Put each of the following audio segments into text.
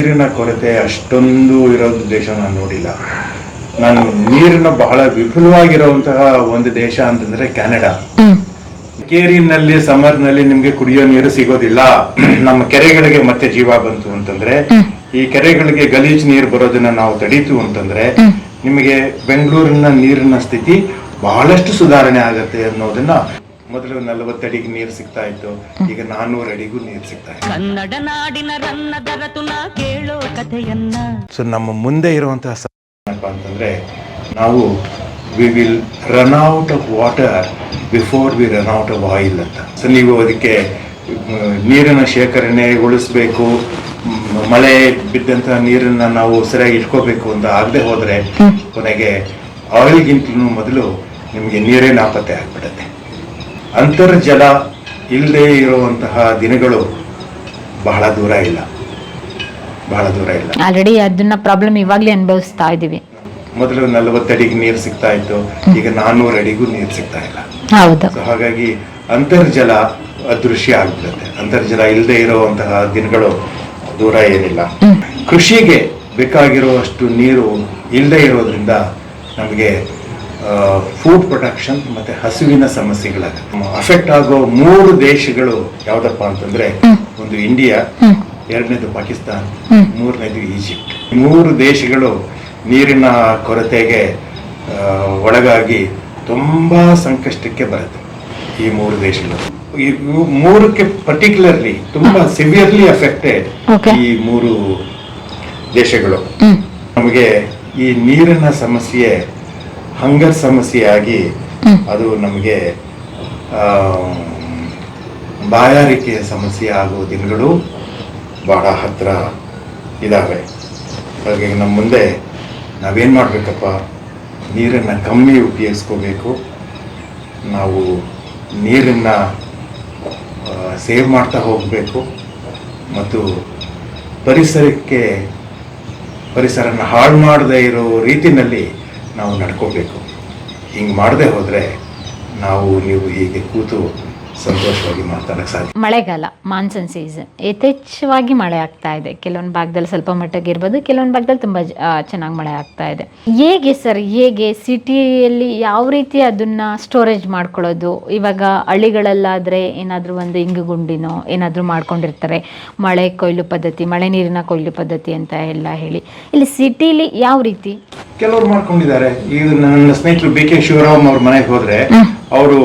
ನೀರಿನ ಕೊರತೆ ಅಷ್ಟೊಂದು ಇರೋದು ದೇಶ ನಾನು ನೋಡಿಲ್ಲ. ನಾನು ನೀರಿನ ಬಹಳ ವಿಪುಲವಾಗಿರುವಂತಹ ಒಂದು ದೇಶ ಅಂತಂದ್ರೆ ಕೆನಡಾ. ಕೇರಿನಲ್ಲಿ ಸಮರ್ನಲ್ಲಿ ನಿಮ್ಗೆ ಕುಡಿಯೋ ನೀರು ಸಿಗೋದಿಲ್ಲ. ನಮ್ಮ ಕೆರೆಗಳಿಗೆ ಮತ್ತೆ ಜೀವ ಬಂತು ಅಂತಂದ್ರೆ, ಈ ಕೆರೆಗಳಿಗೆ ಗಲೀಜ್ ನೀರು ಬರೋದನ್ನ ನಾವು ತಡೀತು ಅಂತಂದ್ರೆ ನಿಮಗೆ ಬೆಂಗಳೂರಿನ ನೀರಿನ ಸ್ಥಿತಿ ಬಹಳಷ್ಟು ಸುಧಾರಣೆ ಆಗತ್ತೆ ಅನ್ನೋದನ್ನ. ಮೊದಲು 40 ಅಡಿಗೆ ನೀರು ಸಿಗ್ತಾ ಇತ್ತು, ಈಗ 400 ಅಡಿಗೂ ನೀರು ಸಿಗ್ತಾ ಇದೆ. ಕನ್ನಡ ನಾಡಿನ ರನ್ನದರತುನ ಕೇಳೋ ಕಥೆಯನ್ನ. ಸೊ ನಮ್ಮ ಮುಂದೆ ಇರುವಂತಹ ಏನಪ್ಪ ಅಂತಂದ್ರೆ, ನಾವು we will run out of water before we run out of oil ಅಂತ. ಸೊ ನೀವು ಅದಕ್ಕೆ ನೀರಿನ ಶೇಖರಣೆಗೊಳಿಸ್ಬೇಕು, ಮಳೆ ಬಿದ್ದಂತಹ ನೀರನ್ನ ನಾವು ಸರಿಯಾಗಿ ಇಟ್ಕೋಬೇಕು ಅಂತ ಆಗದೆ ಹೋದ್ರೆ ಕೊನೆಗೆ ಆಯಿಲ್ಗಿಂತಲೂ ಮೊದಲು ನಿಮಗೆ ನೀರೇ ನಾಪತ್ತೆ ಆಗ್ಬಿಡುತ್ತೆ. ಅಂತರ್ಜಲ ಇಲ್ಲದೆ ಇರುವಂತಹ ದಿನಗಳು ಬಹಳ ದೂರ ಇಲ್ಲ. ಆಲ್ರೆಡಿ ಅದನ್ನ ಪ್ರಾಬ್ಲಮ್ ಇವಾಗ್ಲೇ ಅನುಭವಿಸ್ತಾ ಇದೀವಿ. ಮೊದಲು 40 ಅಡಿಗೆ ನೀರು ಸಿಗ್ತಾ ಇತ್ತು, ಈಗ 400 ಅಡಿಗೂ ನೀರು ಸಿಗ್ತಾ ಇಲ್ಲ. ಹೌದು. ಹಾಗಾಗಿ ಅಂತರ್ಜಲ ಅದೃಶ್ಯ ಆಗ್ಬಿಡುತ್ತೆ. ಅಂತರ್ಜಲ ಇಲ್ಲದೆ ಇರುವಂತಹ ದಿನಗಳು ದೂರ ಏನಿಲ್ಲ. ಕೃಷಿಗೆ ಬೇಕಾಗಿರುವಷ್ಟು ನೀರು ಇಲ್ಲದೆ ಇರೋದ್ರಿಂದ ನಮಗೆ ಫುಡ್ ಪ್ರೊಡಕ್ಷನ್ ಮತ್ತೆ ಹಸುವಿನ ಸಮಸ್ಯೆಗಳಾಗುತ್ತೆ. ಅಫೆಕ್ಟ್ ಆಗೋ 3 ದೇಶಗಳು ಯಾವ್ದಪ್ಪ ಅಂತಂದ್ರೆ, ಒಂದು ಇಂಡಿಯಾ, 2ನೇದು ಪಾಕಿಸ್ತಾನ, 3ನೇದು ಈಜಿಪ್ಟ್. 3 ದೇಶಗಳು ನೀರಿನ ಕೊರತೆಗೆ ಒಳಗಾಗಿ ತುಂಬಾ ಸಂಕಷ್ಟಕ್ಕೆ ಬರುತ್ತೆ. ಈ 3 ದೇಶಗಳು, ಈ 3ಕ್ಕೆ ಪರ್ಟಿಕ್ಯುಲರ್ಲಿ ತುಂಬಾ ಸಿವಿಯರ್ಲಿ ಅಫೆಕ್ಟೆಡ್ ಈ 3 ದೇಶಗಳು. ನಮಗೆ ಈ ನೀರಿನ ಸಮಸ್ಯೆ ಹಂಗರ್ ಸಮಸ್ಯೆಯಾಗಿ ಅದು ನಮಗೆ ಬಾಯಾರಿಕೆಯ ಸಮಸ್ಯೆ ಆಗುವ ದಿನಗಳು ಬಹಳ ಹತ್ರ ಇದ್ದಾವೆ. ಹಾಗಾಗಿ ನಮ್ಮ ಮುಂದೆ ನಾವೇನು ಮಾಡಬೇಕಪ್ಪ, ನೀರನ್ನು ಕಮ್ಮಿ ಉಪಯೋಗಿಸ್ಕೋಬೇಕು. ನಾವು ನೀರನ್ನು ಸೇವ್ ಮಾಡ್ತಾ ಹೋಗಬೇಕು ಮತ್ತು ಪರಿಸರನ ಹಾಳು ಮಾಡದೇ ಇರೋ ರೀತಿಯಲ್ಲಿ ನಾವು ನಡ್ಕೋಬೇಕು. ಹಿಂಗೆ ಮಾಡದೆ ಹೋದರೆ ನೀವು ಹೀಗೆ ಕೂತು ಸಂತೋಷವಾಗಿ ಮಾತಾಡಕ್ಕೆ ಸಾಧ್ಯ. ಮಳೆಗಾಲ, ಮಾನ್ಸೂನ್ ಸೀಸನ್, ಯಥೇಚ್ಛವಾಗಿ ಮಳೆ ಆಗ್ತಾ ಇದೆ. ಕೆಲವೊಂದು ಭಾಗದಲ್ಲಿ ಸ್ವಲ್ಪ ಮಟ್ಟಿಗೆ ಇರ್ಬೋದು, ಕೆಲವೊಂದು ಭಾಗದಲ್ಲಿ ತುಂಬ ಚೆನ್ನಾಗಿ ಮಳೆ ಆಗ್ತಾ ಇದೆ. ಹೇಗೆ ಸಿಟಿಯಲ್ಲಿ ಯಾವ ರೀತಿ ಅದನ್ನ ಸ್ಟೋರೇಜ್ ಮಾಡ್ಕೊಳ್ಳೋದು? ಇವಾಗ ಹಳ್ಳಿಗಳಲ್ಲಾದರೆ ಏನಾದರೂ ಒಂದು ಇಂಗುಗುಂಡಿನೋ ಏನಾದರೂ ಮಾಡ್ಕೊಂಡಿರ್ತಾರೆ, ಮಳೆ ಕೊಯ್ಲು ಪದ್ಧತಿ, ಮಳೆ ನೀರಿನ ಕೊಯ್ಲು ಪದ್ಧತಿ ಅಂತ ಎಲ್ಲ ಹೇಳಿ. ಇಲ್ಲಿ ಸಿಟಿಲಿ ಯಾವ ರೀತಿ ಕೆಲವರು ಮಾಡ್ಕೊಂಡಿದ್ದಾರೆ. ಈಗ ನನ್ನ ಸ್ನೇಹಿತರು BK ಶಿವರಾಮ್ ಅವ್ರ ಮನೆಗೆ ಹೋದ್ರೆ ಅವರು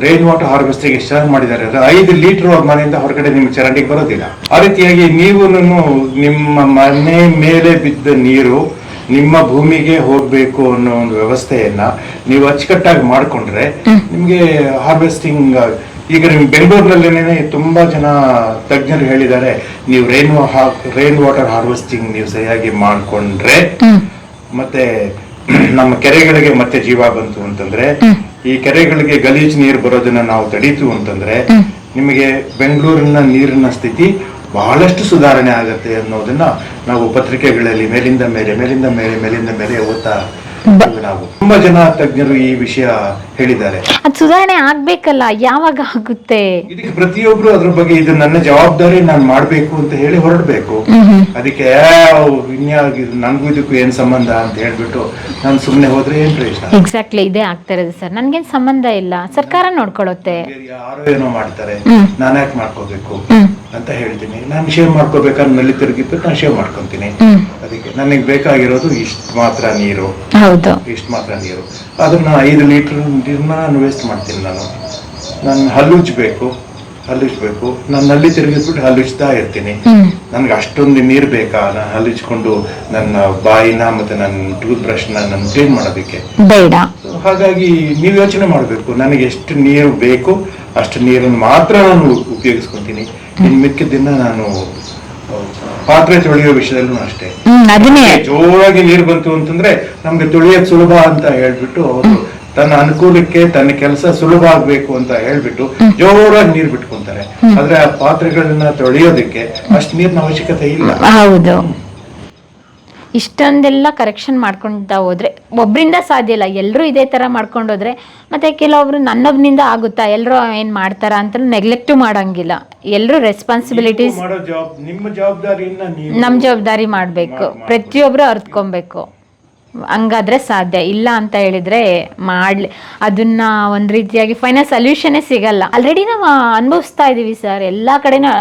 ರೈನ್ ವಾಟರ್ ಹಾರ್ವೆಸ್ಟಿಂಗ್ ಎಷ್ಟು ಚೆನ್ನಾಗಿ ಮಾಡಿದ್ದಾರೆ. 5 ಲೀಟರ್ ಅವ್ರ ಮನೆಯಿಂದ ಹೊರಗಡೆ ನಿಮ್ಮ ಚರಂಡಿಗೆ ಬರೋದಿಲ್ಲ. ಆ ರೀತಿಯಾಗಿ ನೀವು ನಿಮ್ಮ ಮನೆ ಮೇಲೆ ಬಿದ್ದ ನೀರು ನಿಮ್ಮ ಭೂಮಿಗೆ ಹೋಗ್ಬೇಕು ಅನ್ನೋ ಒಂದು ವ್ಯವಸ್ಥೆಯನ್ನ ನೀವು ಅಚ್ಚುಕಟ್ಟಾಗಿ ಮಾಡ್ಕೊಂಡ್ರೆ ನಿಮ್ಗೆ ಹಾರ್ವೆಸ್ಟಿಂಗ್. ಈಗ ನಿಮ್ ಬೆಂಗಳೂರಿನಲ್ಲೇನೆ ತುಂಬಾ ಜನ ತಜ್ಞರು ಹೇಳಿದ್ದಾರೆ, ನೀವು ರೈನ್ ವಾಟರ್ ಹಾರ್ವೆಸ್ಟಿಂಗ್ ನೀವು ಸರಿಯಾಗಿ ಮಾಡ್ಕೊಂಡ್ರೆ ಮತ್ತೆ ನಮ್ಮ ಕೆರೆಗಳಿಗೆ ಮತ್ತೆ ಜೀವ ಬಂತು ಅಂತಂದ್ರೆ, ಈ ಕೆರೆಗಳಿಗೆ ಗಲೀಜ್ ನೀರು ಬರೋದನ್ನ ನಾವು ತಡೀತು ಅಂತಂದ್ರೆ ನಿಮಗೆ ಬೆಂಗಳೂರಿನ ನೀರಿನ ಸ್ಥಿತಿ ಬಹಳಷ್ಟು ಸುಧಾರಣೆ ಆಗತ್ತೆ ಅನ್ನೋದನ್ನ ನಾವು ಪತ್ರಿಕೆಗಳಲ್ಲಿ ಮೇಲಿಂದ ಮೇಲೆ ಓದ್ತಾ ನಾವು ತುಂಬಾ ಜನ ತಜ್ಞರು ಈ ವಿಷಯ ಹೇಳಿದ್ದಾರೆ. ಅದು ಸುಧಾರಣೆ ಆಗ್ಬೇಕಲ್ಲ, ಯಾವಾಗ ಆಗುತ್ತೆ? ಇದಕ್ಕೆ ಪ್ರತಿಯೊಬ್ರು ಅದ್ರ ಬಗ್ಗೆ ಇದು ನನ್ನ ಜವಾಬ್ದಾರಿ, ನಾನು ಮಾಡ್ಬೇಕು ಅಂತ ಹೇಳಿ ಹೊರಡ್ಬೇಕು. ಅದಕ್ಕೆ ನನ್ಗೂ ಇದಕ್ಕೂ ಏನ್ ಸಂಬಂಧ ಅಂತ ಹೇಳ್ಬಿಟ್ಟು ನಾನು ಸುಮ್ನೆ ಹೋದ್ರೆ ಏನ್ ಪ್ರಯೋಜನ? ಎಕ್ಸಾಕ್ಟ್ಲಿ ಇದೇ ಆಗ್ತಾ ಇರೋದು ಸರ್. ನನ್ಗೇನ್ ಸಂಬಂಧ ಇಲ್ಲ, ಸರ್ಕಾರ ನೋಡ್ಕೊಳ್ಳುತ್ತೆ. ಯಾರೋ ಏನೋ ಮಾಡ್ತಾರೆ, ನಾನು ಯಾಕೆ ಮಾಡ್ಕೋಬೇಕು ಅಂತ ಹೇಳ್ತೀನಿ. ನಾನು ಶೇವ್ ಮಾಡ್ಕೋಬೇಕಾದ್ರೆ ನಲ್ಲಿ ತಿರುಗಿಬಿಟ್ಟು ನಾನು ಶೇವ್ ಮಾಡ್ಕೊಂತೀನಿ. ಅದಕ್ಕೆ ನನಗೆ ಬೇಕಾಗಿರೋದು ಇಷ್ಟು ಮಾತ್ರ ನೀರು, ಅದನ್ನ 5 ಲೀಟರ್ ನೀರನ್ನ ನಾನು ವೇಸ್ಟ್ ಮಾಡ್ತೀನಿ. ನಾನು ಹಲ್ಲುಜ್ಬೇಕು, ನಾನು ನಲ್ಲಿ ತಿರುಗಿಸ್ಬಿಟ್ಟು ಹಲ್ಲುಜ್ತಾ ಇರ್ತೀನಿ. ನನ್ಗೆ ಅಷ್ಟೊಂದು ನೀರು ಬೇಕಾ ನಾನು ಹಲ್ಲುಜ್ಕೊಂಡು ನನ್ನ ಬಾಯಿನ ಮತ್ತೆ ನನ್ನ ಟೂತ್ ಬ್ರಷ್ ನಾನು ಕ್ಲೀನ್ ಮಾಡೋದಕ್ಕೆ ಬೇಡ. ಹಾಗಾಗಿ ನೀವು ಯೋಚನೆ ಮಾಡಬೇಕು, ನನಗೆ ಎಷ್ಟು ನೀರು ಬೇಕು ಅಷ್ಟು ನೀರನ್ನು ಮಾತ್ರ ನಾನು ಉಪಯೋಗಿಸ್ಕೊಂತೀನಿ. ಇನ್ನು ಮಿಕ್ಕಿದ್ದನ್ನ ನಾನು ಪಾತ್ರೆ ತೊಳೆಯೋ ವಿಷಯದಲ್ಲೂ ಅಷ್ಟೇ, ಜೋರಾಗಿ ನೀರು ಬಂತು ಅಂತಂದ್ರೆ ನಮ್ಗೆ ತೊಳೆಯೋದು ಸುಲಭ ಅಂತ ಹೇಳ್ಬಿಟ್ಟು ಅವರು ತನ್ನ ಅನುಕೂಲಕ್ಕೆ ತನ್ನ ಕೆಲಸ ಸುಲಭ ಆಗ್ಬೇಕು ಅಂತ ಹೇಳ್ಬಿಟ್ಟು ಜೋರಾಗಿ ನೀರು ಬಿಟ್ಕೊಂತಾರೆ. ಆದ್ರೆ ಆ ಪಾತ್ರೆಗಳನ್ನ ತೊಳೆಯೋದಕ್ಕೆ ಅಷ್ಟು ನೀರಿನ ಅವಶ್ಯಕತೆ ಇಲ್ಲ. ಹೌದು, ಇಷ್ಟೊಂದೆಲ್ಲ ಕರೆಕ್ಷನ್ ಮಾಡ್ಕೊಂತ ಹೋದ್ರೆ ಒಬ್ಬರಿಂದ ಸಾಧ್ಯ ಇಲ್ಲ. ಎಲ್ಲರೂ ಇದೇ ಥರ ಮಾಡ್ಕೊಂಡೋದ್ರೆ ಮತ್ತೆ ಕೆಲವೊಬ್ರು ನನ್ನೊಬ್ನಿಂದ ಆಗುತ್ತಾ, ಎಲ್ಲರೂ ಏನು ಮಾಡ್ತಾರ ಅಂತ ನೆಗ್ಲೆಕ್ಟು ಮಾಡೋಂಗಿಲ್ಲ. ಎಲ್ಲರೂ ರೆಸ್ಪಾನ್ಸಿಬಿಲಿಟೀಸ್ ನೀವು ಮಾಡೋ ನಿಮ್ಮ ಜವಾಬ್ದಾರಿಯನ್ನ ನೀವು ನಮ್ಮ ಜವಾಬ್ದಾರಿ ಮಾಡಬೇಕು, ಪ್ರತಿಯೊಬ್ಬರು ಅರ್ತ್ಕೊಬೇಕು. ಹಂಗಾದ್ರೆ ಸಾಧ್ಯ. ಇಲ್ಲ ಅಂತ ಹೇಳಿದ್ರೆ ಮಾಡ್ಲಿ ಅದನ್ನ ಒಂದು ರೀತಿಯಾಗಿ ಫೈನಲ್ ಸೊಲ್ಯೂಷನ್ನೇ ಸಿಗಲ್ಲ. ಆಲ್ರೆಡಿ ನಾವು ಅನುಭವಿಸ್ತಾ ಇದೀವಿ ಸರ್, ಎಲ್ಲ ಕಡೆನೂ,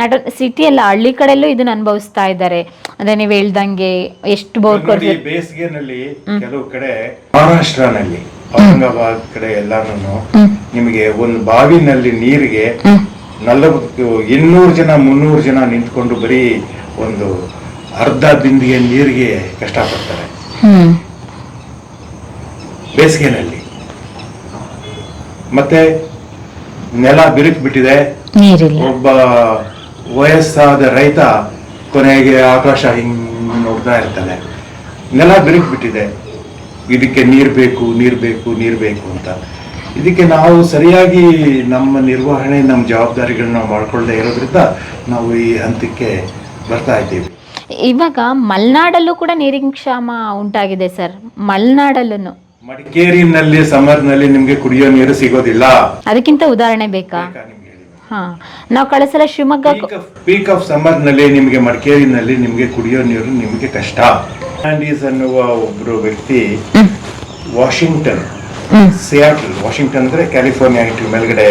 ನಾಟ್ ಸಿಟಿ ಎಲ್ಲ, ಹಳ್ಳಿ ಕಡೆಯಲ್ಲೂ ಇದನ್ನ ಅನುಭವಿಸ್ತಾ ಇದ್ದಾರೆ. ಅದೇ ನೀವು ಹೇಳ್ದಂಗೆ ಎಷ್ಟು ಬೋರ್ ನೋಡಿ, ಬೇಸಿಗೆನಲ್ಲಿ ಕೆಲವು ಕಡೆ ಮಹಾರಾಷ್ಟ್ರನಲ್ಲಿ ಔರಂಗಾಬಾದ್ ಕಡೆ ಎಲ್ಲಾನು ನಿಮಗೆ ಒಂದು ಬಾವಿನಲ್ಲಿ ನೀರಿಗೆ 200 ಜನ 300 ಜನ ನಿಂತ್ಕೊಂಡು ಬರೀ ಒಂದು ಅರ್ಧ ಬಿಂದಿಗೆ ನೀರಿಗೆ ಕಷ್ಟಪಡ್ತಾರೆ ಬೇಸಿಗೆನಲ್ಲಿ. ಮತ್ತೆ ನೆಲ ಬಿರುಕು ಬಿಟ್ಟಿದೆ, ಒಬ್ಬ ವಯಸ್ಸಾದ ರೈತ ಕೊನೆಗೆ ಆಕಾಶ ಹಿಂಗ್ ನೋಡ್ತಾ ಇರ್ತಾನೆ, ನೆಲ ಬಿರುಕು ಬಿಟ್ಟಿದೆ, ಇದಕ್ಕೆ ನೀರ್ ಬೇಕು ನೀರ್ ಬೇಕು ನೀರ್ ಬೇಕು ಅಂತ. ಇದಕ್ಕೆ ನಾವು ಸರಿಯಾಗಿ ನಮ್ಮ ನಿರ್ವಹಣೆ, ನಮ್ಮ ಜವಾಬ್ದಾರಿಗಳನ್ನ ನಾವು ಮಾಡ್ಕೊಳ್ಳದೆ ಇರೋದ್ರಿಂದ ನಾವು ಈ ಹಂತಕ್ಕೆ ಬರ್ತಾ ಇದ್ದೀವಿ. ಇವಾಗ ಮಲೆನಾಡಲ್ಲೂ ಕೂಡ ನೀರಿನ ಕ್ಷಾಮ ಉಂಟಾಗಿದೆ ಸರ್. ಮಲೆನಾಡಲ್ಲೂ ಮಡಿಕೇರಿನಲ್ಲಿ ಸಮರ್ನಲ್ಲಿ ನಿಮ್ಗೆ ಕುಡಿಯೋ ನೀರು ಸಿಗೋದಿಲ್ಲ. ಅದಕ್ಕಿಂತ ಉದಾಹರಣೆ ಬೇಕಾ? ಹಾ, ನಾವು ಕಳೆಸಲ ಶಿವಮೊಗ್ಗ ಪೀಕ್ ಆಫ್ ಸಮರ್ ನಲ್ಲಿ ನಿಮ್ಗೆ ಮಡಿಕೇರಿನಲ್ಲಿ ನಿಮ್ಗೆ ಕುಡಿಯೋ ನೀರು ನಿಮ್ಗೆ ಕಷ್ಟ. ಆಂಡೀಸ್ ಅನ್ನುವ ಒಬ್ರು ವ್ಯಕ್ತಿ ವಾಷಿಂಗ್ಟನ್, ಸಿಯಾಟಲ್, ವಾಷಿಂಗ್ಟನ್ ಅಂದ್ರೆ ಕ್ಯಾಲಿಫೋರ್ನಿಯಾ ಇಟ್ಟು ಮೇಲ್ಗಡೆ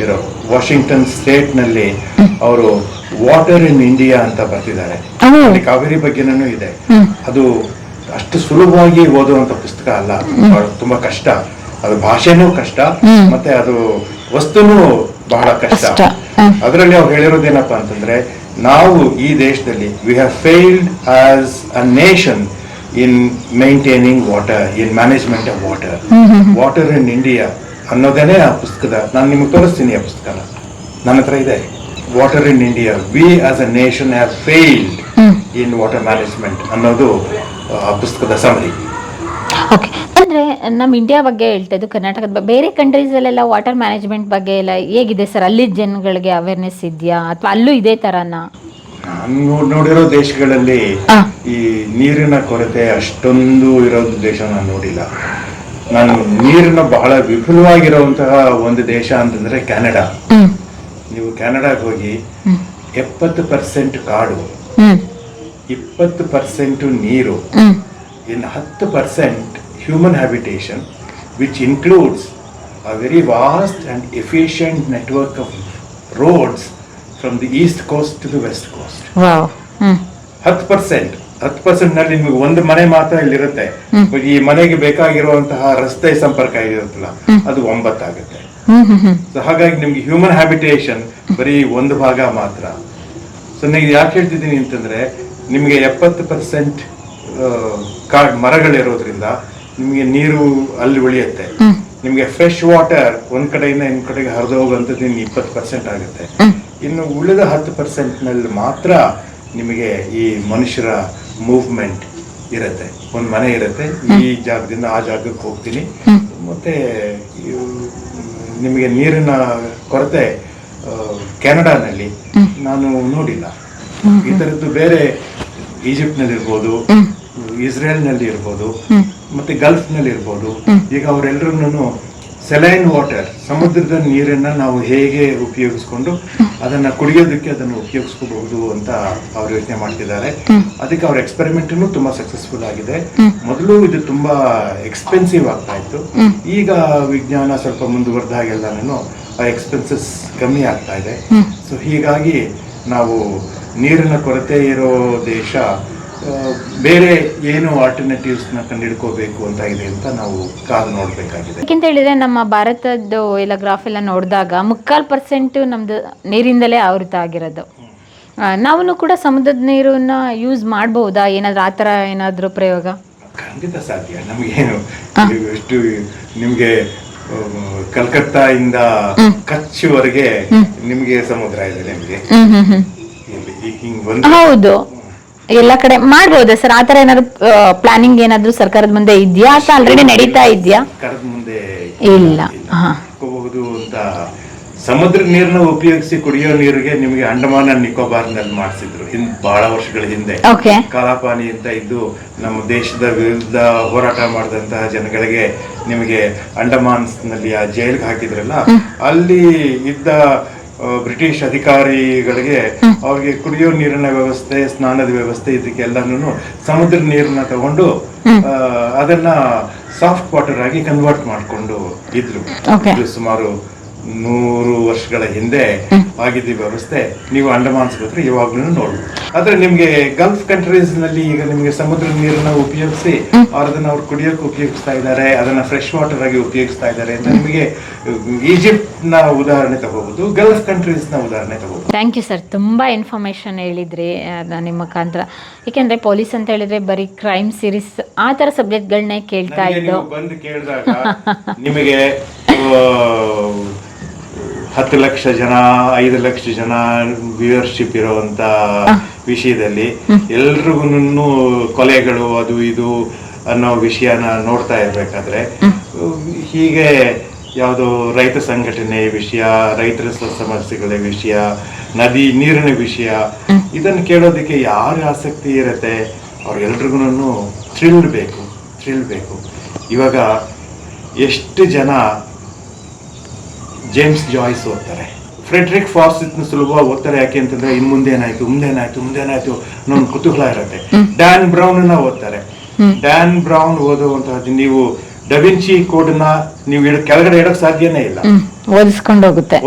ಇರೋ ವಾಷಿಂಗ್ಟನ್ ಸ್ಟೇಟ್ ನಲ್ಲಿ ಅವರು ವಾಟರ್ ಇನ್ ಇಂಡಿಯಾ ಅಂತ ಬರ್ತಿದ್ದಾರೆ. ಕಾವೇರಿ ಬಗ್ಗೆನೂ ಇದೆ. ಅದು ಅಷ್ಟು ಸುಲಭವಾಗಿ ಓದುವಂತ ಪುಸ್ತಕ ಅಲ್ಲ, ತುಂಬಾ ಕಷ್ಟ. ಅದು ಭಾಷೆನೂ ಕಷ್ಟ, ಮತ್ತೆ ಅದು ವಸ್ತುನೂ ಬಹಳ ಕಷ್ಟ. ಅದರಲ್ಲಿ ಅವ್ರು ಹೇಳಿರೋದೇನಪ್ಪಾ ಅಂತಂದ್ರೆ, ನಾವು ಈ ದೇಶದಲ್ಲಿ we have failed as a nation in maintaining water, in management of water. Water in India ಅನ್ನೋದೇನೆ ಆ ಪುಸ್ತಕದ, ನಾನು ನಿಮ್ಗೆ ತೋರಿಸ್ತೀನಿ ಆ ಪುಸ್ತಕನ, ನನ್ನ ಹತ್ರ ಇದೆ. Water in India, we as a nation have failed in water management ಅನ್ನೋದು ಆ ಪುಸ್ತಕದ ಸಮರಿ. ಓಕೆ, ಅಂದ್ರೆ ನಮ್ಮ ಇಂಡಿಯಾ ಬಗ್ಗೆ ಹೇಳ್ತಾ ಇದ್ದು, ಕರ್ನಾಟಕದ ಬೇರೆ ಕಂಟ್ರೀಸ್ ಅಲ್ಲೆಲ್ಲ ವಾಟರ್ ಮ್ಯಾನೇಜ್ಮೆಂಟ್ ಬಗ್ಗೆ ಎಲ್ಲ ಹೇಗಿದೆ ಸರ್? ಅಲ್ಲಿ ಜನಗಳಿಗೆ ಅವೇರ್ನೆಸ್ ಇದೆಯಾ, ಅಥವಾ ಅಲ್ಲೂ ಇದೇ ತರನಾ? ನಾನು ನೋಡಿರೋ ದೇಶಗಳಲ್ಲಿ ಈ ನೀರಿನ ಕೊರತೆ ಅಷ್ಟೊಂದು ಇರೋದು ದೇಶ ನಾನು ನೋಡಿಲ್ಲ. ನಾನು ನೀರಿನ ಬಹಳ ವಿಪುಲವಾಗಿರುವಂತಹ ಒಂದು ದೇಶ ಅಂತಂದ್ರೆ ಕೆನಡಾ. ನೀವು ಕೆನಡಾಗೆ ಹೋಗಿ 70% ಕಾಡು, 20% ನೀರು, ಇನ್ 10% human habitation, which includes a very vast and efficient network of roads from the east coast to the west coast. Wow. 10% ನಲ್ಲಿ ನಿಮಗೆ ಒಂದು ಮನೆ ಮಾತ್ರ ಇಲ್ಲಿರುತ್ತೆ. ಈ ಮನೆಗೆ ಬೇಕಾಗಿರುವಂತಹ ರಸ್ತೆ ಸಂಪರ್ಕ ಇರುತ್ತಲ್ಲ, ಅದು 9 ಆಗುತ್ತೆ. ಸೊ ಹಾಗಾಗಿ ನಿಮ್ಗೆ ಹ್ಯೂಮನ್ ಹ್ಯಾಬಿಟೇಷನ್ ಬರೀ ಒಂದು ಭಾಗ ಮಾತ್ರ. ಸೊ ನೀವು ಯಾಕೆ ಹೇಳ್ತಿದ್ದೀನಿ ಅಂತಂದ್ರೆ, ನಿಮಗೆ 70% ಮರಗಳಿರೋದ್ರಿಂದ ನಿಮಗೆ ನೀರು ಅಲ್ಲಿ ಉಳಿಯುತ್ತೆ. ನಿಮ್ಗೆ ಫ್ರೆಶ್ ವಾಟರ್ ಒಂದ್ ಕಡೆಯಿಂದ ಇನ್ನೊಂದ್ ಕಡೆಗೆ ಹರಿದು ಹೋಗುವಂಥದ್ದು 20% ಆಗುತ್ತೆ. ಇನ್ನು ಉಳಿದ 10% ನಲ್ಲಿ ಮಾತ್ರ ನಿಮಗೆ ಈ ಮನುಷ್ಯರ ಮೂವ್ಮೆಂಟ್ ಇರುತ್ತೆ. ಒಂದು ಮನೆ ಇರುತ್ತೆ, ಈ ಜಾಗದಿಂದ ಆ ಜಾಗಕ್ಕೆ ಹೋಗ್ತೀನಿ. ಮತ್ತೆ ನಿಮಗೆ ನೀರಿನ ಕೊರತೆ ಕೆನಡಾನಲ್ಲಿ ನಾನು ನೋಡಿಲ್ಲ. ಈ ತರದ್ದು ಬೇರೆ ಈಜಿಪ್ಟ್ ನಲ್ಲಿ ಇರ್ಬೋದು, ಇಸ್ರೇಲ್ ನಲ್ಲಿ ಇರ್ಬೋದು, ಮತ್ತೆ ಗಲ್ಫ್ ನಲ್ಲಿ ಇರ್ಬೋದು. ಈಗ ಅವರೆಲ್ಲರೂ ಸೆಲೈನ್ ವಾಟರ್, ಸಮುದ್ರದ ನೀರನ್ನ ನಾವು ಹೇಗೆ ಉಪಯೋಗಿಸ್ಕೊಂಡು ಅದನ್ನ ಕುಡಿಯೋದಕ್ಕೆ ಅದನ್ನು ಉಪಯೋಗಿಸ್ಕೋಬಹುದು ಅಂತ ಅವ್ರು ಯೋಚನೆ ಮಾಡ್ತಿದ್ದಾರೆ. ಅದಕ್ಕೆ ಅವ್ರ ಎಕ್ಸ್ಪೆರಿಮೆಂಟ್ ತುಂಬಾ ಸಕ್ಸಸ್ಫುಲ್ ಆಗಿದೆ. ಮೊದಲು ಇದು ತುಂಬಾ ಎಕ್ಸ್ಪೆನ್ಸಿವ್ ಆಗ್ತಾ ಇತ್ತು. ಈಗ ವಿಜ್ಞಾನ ಸ್ವಲ್ಪ ಮುಂದುವರೆದ ಹಾಗೆಲ್ಲಾನು ಆ ಎಕ್ಸ್ಪೆನ್ಸಸ್ ಕಮ್ಮಿ ಆಗ್ತಾ ಇದೆ. ಸೊ ಹೀಗಾಗಿ ನಾವು ನೀರಿನ ಕೊರತೆ ಇರೋ ದೇಶ ಬೇರೆ ಏನು ಆಲ್ಟರ್ನೇಟಿವ್ಸ್ ನ ಕಂಡುಹಿಡ್ಕೋಬೇಕು ಅಂತ ಇದೆ ಅಂತ ನಾವು ಕಾದು ನೋಡ್ಬೇಕಾಗಿದೆ. ಯಾಕೆಂತ ಹೇಳಿದ್ರೆ ನಮ್ಮ ಭಾರತದ್ದು ಎಲ್ಲ ಗ್ರಾಫ್ ಎಲ್ಲ ನೋಡಿದಾಗ 3% ನಮ್ದು ನೀರಿಂದಲೇ ಆವೃತ ಆಗಿರೋದು. ನಾವು ಕೂಡ ಸಮುದ್ರದ ನೀರನ್ನ ಯೂಸ್ ಮಾಡಬಹುದಾ? ಏನಾದ್ರೂ ಆತರ ಏನಾದ್ರೂ ಪ್ರಯೋಗ? ಖಂಡಿತ ಸಾಧ್ಯ. ನಮಗೇನು ಎಷ್ಟು ನಿಮ್ಗೆ ಕಲ್ಕತ್ತಾ ಇಂದ ಕಚ್ವರೆಗೆ ನಿಮ್ಗೆ ಸಮುದ್ರ ಇದೆ. ನಿಮ್ಗೆ ಹೌದು, ಎಲ್ಲ ಕಡೆ ಮಾಡ್ಬೋದಾ ಸರ್? ಆತರ ಏನಾದ್ರು ಪ್ಲಾನಿಂಗ್ ಏನಾದ್ರು ಸರ್ಕಾರದ ಮುಂದೆ ಇದೆಯಾ, ಅಥವಾ ಆಲ್ರೆಡಿ ನಡೀತಾ ಇದೆಯಾ? ಸರ್ಕಾರದ ಮುಂದೆ ಇಲ್ಲ. ಹೋಗಬಹುದು ಅಂತ. ಸಮುದ್ರ ನೀರನ್ನ ಉಪಯೋಗಿಸಿ ಕುಡಿಯೋ ನೀರಿಗೆ ನಿಮಗೆ ಅಂಡಮಾನ್ ನಿಕೋಬಾರ್ನಲ್ಲಿ ಮಾಡಿಸಿದ್ರು ಬಹಳ ವರ್ಷಗಳ ಹಿಂದೆ. ಕಾಲಾಪಾನಿ ಅಂತ ಇದ್ದು ನಮ್ಮ ದೇಶದ ವಿರುದ್ಧ ಹೋರಾಟ ಮಾಡಿದಂತಹ ಜನಗಳಿಗೆ ನಿಮಗೆ ಅಂಡಮಾನ್ಸ್ ನಲ್ಲಿ ಆ ಜೈಲ್ಗೆ ಹಾಕಿದ್ರಲ್ಲ, ಅಲ್ಲಿ ಇದ್ದ ಬ್ರಿಟಿಷ್ ಅಧಿಕಾರಿಗಳಿಗೆ ಅವ್ರಿಗೆ ಕುಡಿಯೋ ನೀರಿನ ವ್ಯವಸ್ಥೆ, ಸ್ನಾನದ ವ್ಯವಸ್ಥೆ, ಇದಕ್ಕೆಲ್ಲನೂ ಸಮುದ್ರ ನೀರನ್ನ ತಗೊಂಡು ಅದನ್ನ ಸಾಫ್ಟ್ ವಾಟರ್ ಆಗಿ ಕನ್ವರ್ಟ್ ಮಾಡ್ಕೊಂಡು ಇದ್ರು. ಇದು ಸುಮಾರು 100 ವರ್ಷಗಳ ಹಿಂದೆ ಆಗಿದ್ದ ವ್ಯವಸ್ಥೆ. ನೀವು ಅಂಡಮಾನ್ಸ್ ಹೋದ್ರೆ ಇವಾಗ್ಲೂ ನೋಡ್ಬೋದು. ಆದ್ರೆ ನಿಮ್ಗೆ ಗಲ್ಫ್ ಕಂಟ್ರೀಸ್ ನಲ್ಲಿ ಈಗ ನಿಮ್ಗೆ ಸಮುದ್ರ ನೀರನ್ನ ಉಪಯೋಗಿಸಿ ಅದನ್ನ ಅವ್ರು ಕುಡಿಯೋಕೆ ಉಪಯೋಗಿಸ್ತಾ ಇದ್ದಾರೆ, ಅದನ್ನ ಫ್ರೆಶ್ ವಾಟರ್ ಆಗಿ ಉಪಯೋಗಿಸ್ತಾ ಇದ್ದಾರೆ ಅಂತ ನಿಮಗೆ ಈಜಿಪ್ಟ್ ನ ಉದಾಹರಣೆ ತಗೋಬಹುದು, ಗಲ್ಫ್ ಕಂಟ್ರೀಸ್ ನ ಉದಾಹರಣೆ ತಗೋಬಹುದು. ಥ್ಯಾಂಕ್ ಯು ಸರ್, ತುಂಬಾ ಇನ್ಫಾರ್ಮೇಶನ್ ಹೇಳಿದ್ರಿ ನಿಮ್ಮ ಮುಖಾಂತರ. ಏಕೆಂದ್ರೆ ಪೊಲೀಸ್ ಅಂತ ಹೇಳಿದ್ರೆ ಬರೀ ಕ್ರೈಮ್ ಸೀರೀಸ್ ಆ ತರ ಸಬ್ಜೆಕ್ಟ್ಗಳನ್ನೇ ಕೇಳ್ತಾ ಇದ್ದು. ಬಂದು ಕೇಳಿದಾಗ ನಿಮಗೆ 10 ಲಕ್ಷ ಜನ 5 ಲಕ್ಷ ಜನ ವ್ಯೂವರ್ಶಿಪ್ ಇರುವಂತ ವಿಷಯದಲ್ಲಿ ಎಲ್ರಿಗೂ ಕೊಲೆಗಳು ಅದು ಇದು ಅನ್ನೋ ವಿಷಯನ ನೋಡ್ತಾ ಇರ್ಬೇಕಾದ್ರೆ ಹೀಗೆ ಯಾವುದೋ ರೈತ ಸಂಘಟನೆ ವಿಷಯ, ರೈತರ ಸಮಸ್ಯೆಗಳ ವಿಷಯ, ನದಿ ನೀರಿನ ವಿಷಯ, ಇದನ್ನು ಕೇಳೋದಕ್ಕೆ ಯಾರು ಆಸಕ್ತಿ ಇರುತ್ತೆ? ಅವ್ರೆಲ್ರಿಗೂ ಥ್ರಿಲ್ ಬೇಕು. ಇವಾಗ ಎಷ್ಟು ಜನ ಜೇಮ್ಸ್ ಜಾಯ್ಸ್ ಓದ್ತಾರೆ, ಫ್ರೆಡ್ರಿಕ್ ಫಾರ್ಸಿತ್ನ ಸುಲಭವಾಗಿ ಓದ್ತಾರೆ. ಯಾಕೆ ಅಂತಂದ್ರೆ ಇನ್ ಮುಂದೇನಾಯ್ತು ಅನ್ನೋ ಒಂದು ಕುತೂಹಲ ಇರುತ್ತೆ. ಡ್ಯಾನ್ ಬ್ರೌನ್ ಓದ್ತಾರೆ. ಡ್ಯಾನ್ ಬ್ರೌನ್ ಓದುವಂತಹದ್ದು ನೀವು ಡವಿನ್ಚಿ ಕೋಡ್ನ ನೀವು ಕೆಳಗಡೆ ಇಡೋಕ್ ಸಾಧ್ಯನೇ ಇಲ್ಲ, ಓದಿಸ್ಕೊಂಡು ಹೋಗುತ್ತೆ.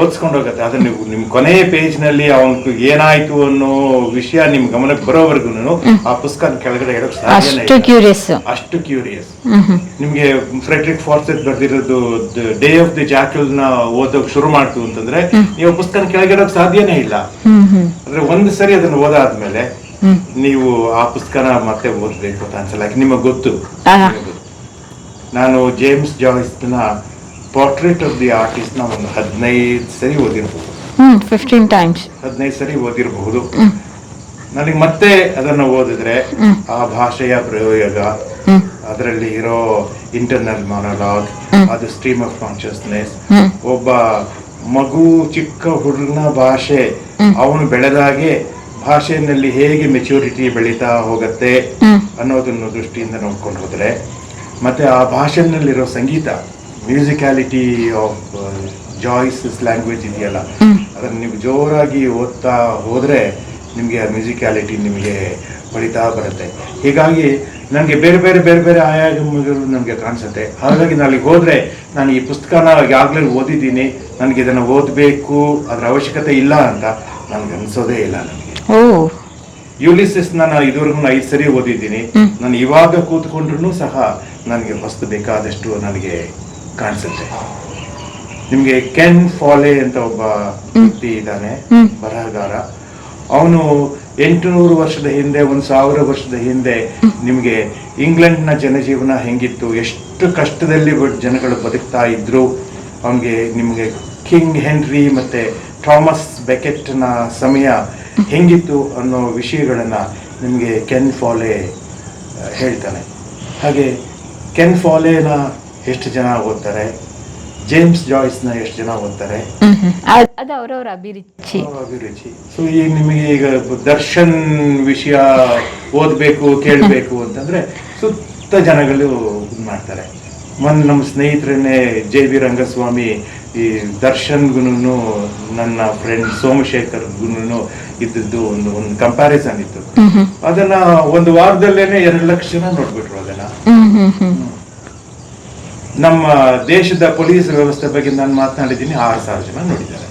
ಅದನ್ನ ನೀವು ನಿಮ್ ಕೊನೆಯ ಪೇಜ್ ನಲ್ಲಿ ಅವನ್ ಏನಾಯ್ತು ಅನ್ನೋ ವಿಷಯ ನಿಮ್ ಗಮನಕ್ಕೆ ಬರೋವರೆಗೂ ಆ ಪುಸ್ತಕ ಕೆಳಗಡೆ ಇಡೋಕ್ ಸಾಧ್ಯನೇ ಇಲ್ಲ, ಅಷ್ಟು ಕ್ಯೂರಿಯಸ್. ನಿಮ್ಗೆ ಫ್ರೆಡ್ರಿಕ್ ಫಾರ್ಸಿತ್ ಬರ್ದಿರೋದು ಡೇ ಆಫ್ ದಿ ಜಾಕಲ್ ನ ಓದೋಕ್ ಶುರು ಮಾಡ್ತು ಅಂತಂದ್ರೆ ನೀವು ಪುಸ್ತಕ ಕೆಳಗಿಡೋಕ್ ಸಾಧ್ಯನೇ ಇಲ್ಲ. ಅಂದ್ರೆ ಒಂದು ಸರಿ ಅದನ್ನ ಓದಾದ್ಮೇಲೆ ನೀವು ಆ ಪುಸ್ತಕನ ಮತ್ತೆ ಓದ್ಬೇಕು ಅಂತ ಅನ್ಸಲ್ಲ, ನಿಮಗ್ ಗೊತ್ತು. ನಾನು ಜೇಮ್ಸ್ ಜಾಯ್ಸ್ ನ ಪೋರ್ಟ್ರೇಟ್ ಆಫ್ ದಿ ಆರ್ಟಿಸ್ಟ್ ನ ಒಂದು 15 ಸರಿ ಓದಿರಬಹುದು, 15 ಸರಿ ಓದಿರಬಹುದು. ನನಗೆ ಮತ್ತೆ ಅದನ್ನ ಓದಿದ್ರೆ ಆ ಭಾಷೆಯ ಪ್ರಯೋಗ, ಅದರಲ್ಲಿ ಇರೋ ಇಂಟರ್ನಲ್ ಮಾನೋಲಾಗ್, ಅದು ಸ್ಟ್ರೀಮ್ ಆಫ್ ಕಾನ್ಶಿಯಸ್ನೆಸ್, ಒಬ್ಬ ಮಗು ಚಿಕ್ಕ ಹುಡುಗನ ಭಾಷೆ ಅವನು ಬೆಳೆದಾಗೆ ಭಾಷೆಯಲ್ಲಿ ಹೇಗೆ ಮೆಚುರಿಟಿ ಬೆಳೀತಾ ಹೋಗತ್ತೆ ಅನ್ನೋದನ್ನ ದೃಷ್ಟಿಯಿಂದ ನೋಡ್ಕೊಂಡು ಹೋದ್ರೆ, ಮತ್ತೆ ಆ ಭಾಷೆನಲ್ಲಿರೋ ಸಂಗೀತ, ಮ್ಯೂಸಿಕ್ಯಾಲಿಟಿ ಆಫ್ ಜಾಯ್ಸ್ ಲ್ಯಾಂಗ್ವೇಜ್ ಇದೆಯಲ್ಲ, ಅದನ್ನು ನೀವು ಜೋರಾಗಿ ಓದ್ತಾ ಹೋದ್ರೆ ನಿಮಗೆ ಆ ಮ್ಯೂಸಿಕ್ಯಾಲಿಟಿ ನಿಮಗೆ ಹೊಳಿತಾ ಬರುತ್ತೆ. ಹೀಗಾಗಿ ನನಗೆ ಬೇರೆ ಬೇರೆ ಆಯಾಮಗಳು ನನಗೆ ಕಾಣಿಸುತ್ತೆ. ಹಾಗಾಗಿ ನಾನು ಹೋದ್ರೆ ನಾನು ಈ ಪುಸ್ತಕನ ಈಗಾಗಲೇ ಓದಿದ್ದೀನಿ, ನನಗೆ ಇದನ್ನು ಓದಬೇಕು, ಅದರ ಅವಶ್ಯಕತೆ ಇಲ್ಲ ಅಂತ ನನಗೆ ಅನಿಸೋದೇ ಇಲ್ಲ. ನನಗೆ ಯುಲಿಸಿಸ್ ನಾನು ಇದುವರೆಗೂ 5 ಸರಿ ಓದಿದ್ದೀನಿ. ನಾನು ಇವಾಗ ಕೂತ್ಕೊಂಡ್ರು ಸಹ ನನಗೆ ಹೊಸ್ತು ಬೇಕಾದಷ್ಟು ನನಗೆ ಕಾಣಿಸುತ್ತೆ. ನಿಮ್ಗೆ ಕೆನ್ ಫಾಲೆ ಅಂತ ಒಬ್ಬ ವ್ಯಕ್ತಿ ಇದ್ದಾನೆ, ಬರಹಗಾರ. ಅವನು 800 ವರ್ಷದ ಹಿಂದೆ, 1000 ವರ್ಷದ ಹಿಂದೆ ನಿಮ್ಗೆ ಇಂಗ್ಲೆಂಡ್ ನ ಜನಜೀವನ ಹೆಂಗಿತ್ತು, ಎಷ್ಟು ಕಷ್ಟದಲ್ಲಿ ಜನಗಳು ಬದುಕ್ತಾ ಇದ್ರು, ಅವನಿಗೆ ನಿಮ್ಗೆ ಕಿಂಗ್ ಹೆನ್ರಿ ಮತ್ತೆ ಥಾಮಸ್ ಬೆಕೆಟ್ ನ ಸಮಯ ಹೆಂಗಿತ್ತು ಅನ್ನೋ ವಿಷಯಗಳನ್ನ ನಿಮ್ಗೆ ಕೆನ್ ಫಾಲೆ ಹೇಳ್ತಾನೆ. ಹಾಗೆ ಕೆನ್ ಫಾಲೆನ ಎಷ್ಟು ಜನ ಓದ್ತಾರೆ, ಜೇಮ್ಸ್ ಜಾಯ್ಸ್ ನ ಎಷ್ಟು ಜನ ಓದ್ತಾರೆ, ಅದು ಅವರವರ ಅಭಿರುಚಿ. ಸೊ ಈಗ ನಿಮಗೆ ಈಗ ದರ್ಶನ್ ವಿಷಯ ಓದ್ಬೇಕು ಕೇಳಬೇಕು ಅಂತಂದ್ರೆ ಸುತ್ತ ಜನಗಳು ಮಾಡ್ತಾರೆ. ನಮ್ಮ ಸ್ನೇಹಿತರನ್ನೇ JV ರಂಗಸ್ವಾಮಿ ಈ ದರ್ಶನ್ಗುನು ನನ್ನ ಫ್ರೆಂಡ್ ಸೋಮಶೇಖರ್ಗುನು ಇದ್ದದ್ದು ಒಂದು ಕಂಪ್ಯಾರಿಸನ್ ಇತ್ತು. ಅದನ್ನ ಒಂದು ವಾರದಲ್ಲೇನೆ 2 ಲಕ್ಷ ಜನ ನೋಡ್ಬಿಟ್ರು. ಅದನ್ನ ನಮ್ಮ ದೇಶದ ಪೊಲೀಸ್ ವ್ಯವಸ್ಥೆ ಬಗ್ಗೆ ನಾನು ಮಾತನಾಡಿದ್ದೀನಿ, 6,000 ಜನ ನೋಡಿದ್ದಾರೆ.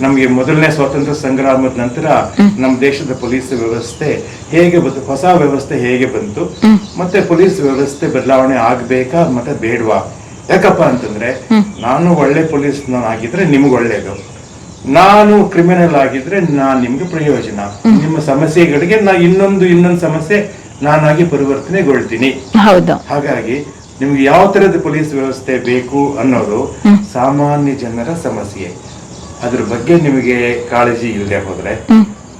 ನಮ್ಗೆ ಮೊದಲನೇ ಸ್ವಾತಂತ್ರ್ಯ ಸಂಗ್ರಾಮದ ನಂತರ ನಮ್ಮ ದೇಶದ ಪೊಲೀಸ್ ವ್ಯವಸ್ಥೆ ಹೇಗೆ ಬಂತು, ಹೊಸ ವ್ಯವಸ್ಥೆ ಹೇಗೆ ಬಂತು, ಮತ್ತೆ ಪೊಲೀಸ್ ವ್ಯವಸ್ಥೆ ಬದಲಾವಣೆ ಆಗ್ಬೇಕಾ ಮತ್ತೆ ಬೇಡವಾ? ಯಾಕಪ್ಪ ಅಂತಂದ್ರೆ ನಾನು ಒಳ್ಳೆ ಪೊಲೀಸ್ ಆಗಿದ್ರೆ ನಿಮ್ಗೆ ಒಳ್ಳೇದು, ನಾನು ಕ್ರಿಮಿನಲ್ ಆಗಿದ್ರೆ ನಿಮ್ಗೆ ಪ್ರಯೋಜನ. ನಿಮ್ಮ ಸಮಸ್ಯೆಗಳಿಗೆ ಇನ್ನೊಂದು ಸಮಸ್ಯೆ ನಾನಾಗಿ ಪರಿವರ್ತನೆಗೊಳ್ತೀನಿ. ಹಾಗಾಗಿ ನಿಮ್ಗೆ ಯಾವ ತರದ ಪೊಲೀಸ್ ವ್ಯವಸ್ಥೆ ಬೇಕು ಅನ್ನೋದು ಸಾಮಾನ್ಯ ಜನರ ಸಮಸ್ಯೆ. ಅದ್ರ ಬಗ್ಗೆ ನಿಮಗೆ ಕಾಳಜಿ ಇಲ್ಲದೆ ಹೋದ್ರೆ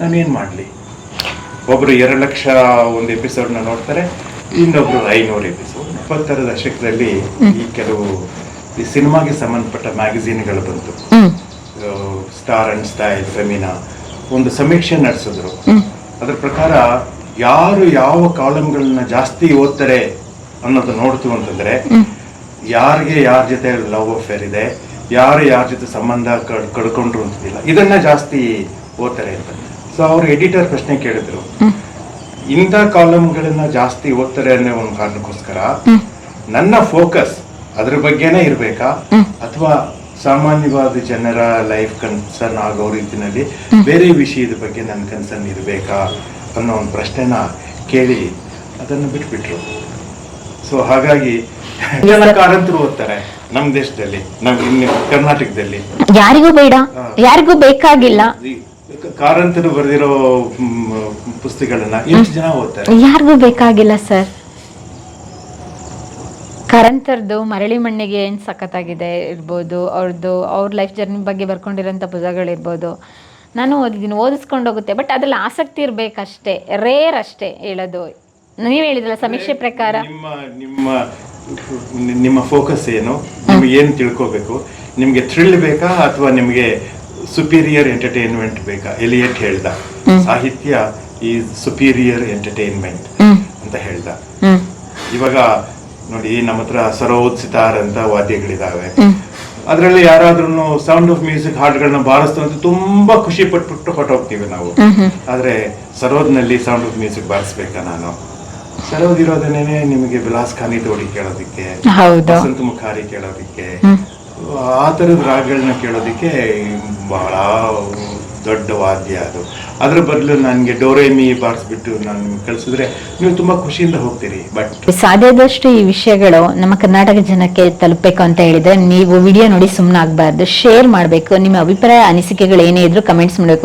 ನಾನೇನ್ ಮಾಡ್ಲಿ? ಒಬ್ರು 2 ಲಕ್ಷ ಒಂದು ಎಪಿಸೋಡ್ ನ ನೋಡ್ತಾರೆ, ಇನ್ನೊಬ್ರು 500 ಎಪಿಸೋಡ್. 20ರ ದಶಕದಲ್ಲಿ ಈ ಕೆಲವು ಈ ಸಿನಿಮಾಗೆ ಸಂಬಂಧಪಟ್ಟ ಮ್ಯಾಗಝೀನ್ಗಳು ಬಂತು. ಸ್ಟಾರ್ ಅಂಡ್ ಸ್ಟೈಲ್, ಫೆಮಿನಾ ಒಂದು ಸಮೀಕ್ಷೆ ನಡೆಸಿದ್ರು. ಅದ್ರ ಪ್ರಕಾರ ಯಾರು ಯಾವ ಕಾಲಂಗಳನ್ನ ಜಾಸ್ತಿ ಓದ್ತಾರೆ ಅನ್ನೋದು ನೋಡ್ತು ಅಂತಂದ್ರೆ, ಯಾರಿಗೆ ಯಾರ ಜೊತೆ ಲವ್ ಅಫೇರ್ ಇದೆ, ಯಾರ ಜೊತೆ ಸಂಬಂಧ ಕಳ್ಕೊಂಡ್ರು ಅಂತಿಲ್ಲ, ಇದನ್ನ ಜಾಸ್ತಿ ಓದ್ತಾರೆ ಅಂತ. ಸೊ ಅವ್ರ ಎಡಿಟರ್ ಪ್ರಶ್ನೆ ಕೇಳಿದ್ರು, ಇಂಥ ಕಾಲಮ್ಗಳನ್ನ ಜಾಸ್ತಿ ಓದ್ತಾರೆ ಅನ್ನೋ ಒಂದು ಕಾರಣಕ್ಕೋಸ್ಕರ ನನ್ನ ಫೋಕಸ್ ಅದ್ರ ಬಗ್ಗೆನೇ ಇರ್ಬೇಕಾ ಅಥವಾ ಸಾಮಾನ್ಯವಾದ ಜನರ ಲೈಫ್ ಕನ್ಸರ್ನ್ ಆಗೋ ರೀತಿನಲ್ಲಿ ಬೇರೆ ವಿಷಯದ ಬಗ್ಗೆ ನನ್ನ ಕನ್ಸರ್ನ್ ಇರಬೇಕಾ ಅನ್ನೋ ಒಂದು ಪ್ರಶ್ನೆನ ಕೇಳಿ ಅದನ್ನು ಬಿಟ್ಬಿಟ್ರು. ಸೊ ಹಾಗಾಗಿ ಜನ ಕಾರಂತರು ಓದ್ತಾರೆ ನಮ್ಮ ದೇಶದಲ್ಲಿ, ನಮ್ಮ ಕರ್ನಾಟಕದಲ್ಲಿ. ಯಾರಿಗೂ ಬೇಡ, ಯಾರಿಗೂ ಬೇಕಾಗಿಲ್ಲ. ಕಾರಂತರು ಬರೆದಿರೋ ಪುಸ್ತಕಗಳನ್ನ ಎಷ್ಟು ಜನ ಓದ್ತಾರೆ? ಯಾರಿಗೂ ಬೇಕಾಗಿಲ್ಲ ಸರ್. ಕಾರಂತರದ್ದು ಮರಳಿ ಮಣ್ಣಿಗೆ ಏನು ಸಖತ್ತಾಗಿದೆ ಇರ್ಬೋದು, ಅವ್ರ ಲೈಫ್ ಜರ್ನಿ ಬಗ್ಗೆ ಬರ್ಕೊಂಡಿರೋಂಥ ಪುಸ್ತಕಗಳಿರ್ಬೋದು, ನಾನು ಓದಿದ್ದೀನಿ, ಓದಿಸ್ಕೊಂಡು ಹೋಗುತ್ತೆ. ಬಟ್ ಅದ್ರಲ್ಲಿ ಆಸಕ್ತಿ ಇರಬೇಕಷ್ಟೇ, ರೇರ್ ಅಷ್ಟೇ ಹೇಳೋದು. ನೀವು ಹೇಳಿದ್ರಲ್ಲ ಸಮೀಕ್ಷೆ ಪ್ರಕಾರ ನಿಮ್ಮ ಫೋಕಸ್ ಏನು, ನಿಮ್ಗೆ ಏನು ತಿಳ್ಕೋಬೇಕು, ನಿಮ್ಗೆ ಥ್ರಿಲ್ ಬೇಕಾ ಅಥವಾ ನಿಮ್ಗೆ ಸುಪೀರಿಯರ್ ಎಂಟರ್ಟೈನ್ಮೆಂಟ್ ಬೇಕಾ? ಎಲಿಯಟ್ ಹೇಳ್ದ, ಸಾಹಿತ್ಯ ಈಸ್ ಸುಪೀರಿಯರ್ ಎಂಟರ್ಟೈನ್ಮೆಂಟ್ ಅಂತ ಹೇಳ್ದ. ಇವಾಗ ನೋಡಿ, ನಮ್ಮ ಹತ್ರ ಸರೋದ್ ಸಿತಾರ್ ಅಂತ ವಾದ್ಯಗಳಿದಾವೆ. ಅದರಲ್ಲಿ ಯಾರಾದ್ರೂ ಸೌಂಡ್ ಆಫ್ ಮ್ಯೂಸಿಕ್ ಹಾಡುಗಳನ್ನ ಬಾರಿಸ್ತು ಅಂತ ತುಂಬಾ ಖುಷಿ ಪಟ್ಬಿಟ್ಟು ಹೊಟ್ಟೋಗ್ತೀವಿ ನಾವು. ಆದ್ರೆ ಸರೋದ್ನಲ್ಲಿ ಸೌಂಡ್ ಆಫ್ ಮ್ಯೂಸಿಕ್ ಬಾರಿಸ್ಬೇಕಾ ನಾನು? ಸರೋದ್ ಇರೋದನ್ನೇ ನಿಮಗೆ ಬಿಲಾಸ್ ಖಾನಿ ತೋಡಿ ಕೇಳೋದಿಕ್ಕೆ, ವಸಂತ ಮುಖಾರಿ ಕೇಳೋದಿಕ್ಕೆ, ಆ ಥರದ ರಾಗಗಳನ್ನ ಕೇಳೋದಿಕ್ಕೆ ಬಹಳ ದೊಡ್ಡ ವಾದ್ಯ ಅದು. ಅದ್ರ ಬದಲು ನನಗೆ ಡೋರೇಮಿ ಬಾರಿಸ್ಬಿಟ್ಟು ನಾನು ನಿಮ್ಗೆ ಕಳಿಸಿದ್ರೆ ನೀವು ತುಂಬಾ ಖುಷಿಯಿಂದ ಹೋಗ್ತೀರಿ. ಬಟ್ ಸಾಧ್ಯದಷ್ಟು ಈ ವಿಷಯಗಳು ನಮ್ಮ ಕರ್ನಾಟಕ ಜನಕ್ಕೆ ತಲುಪಬೇಕು ಅಂತ ಹೇಳಿದ್ರೆ ನೀವು ವಿಡಿಯೋ ನೋಡಿ ಸುಮ್ಮನೆ ಆಗಬಾರ್ದು, ಶೇರ್ ಮಾಡಬೇಕು. ನಿಮ್ಮ ಅಭಿಪ್ರಾಯ ಅನಿಸಿಕೆಗಳು ಏನೇ ಇದ್ರು ಕಮೆಂಟ್ಸ್ ಮಾಡಬೇಕು.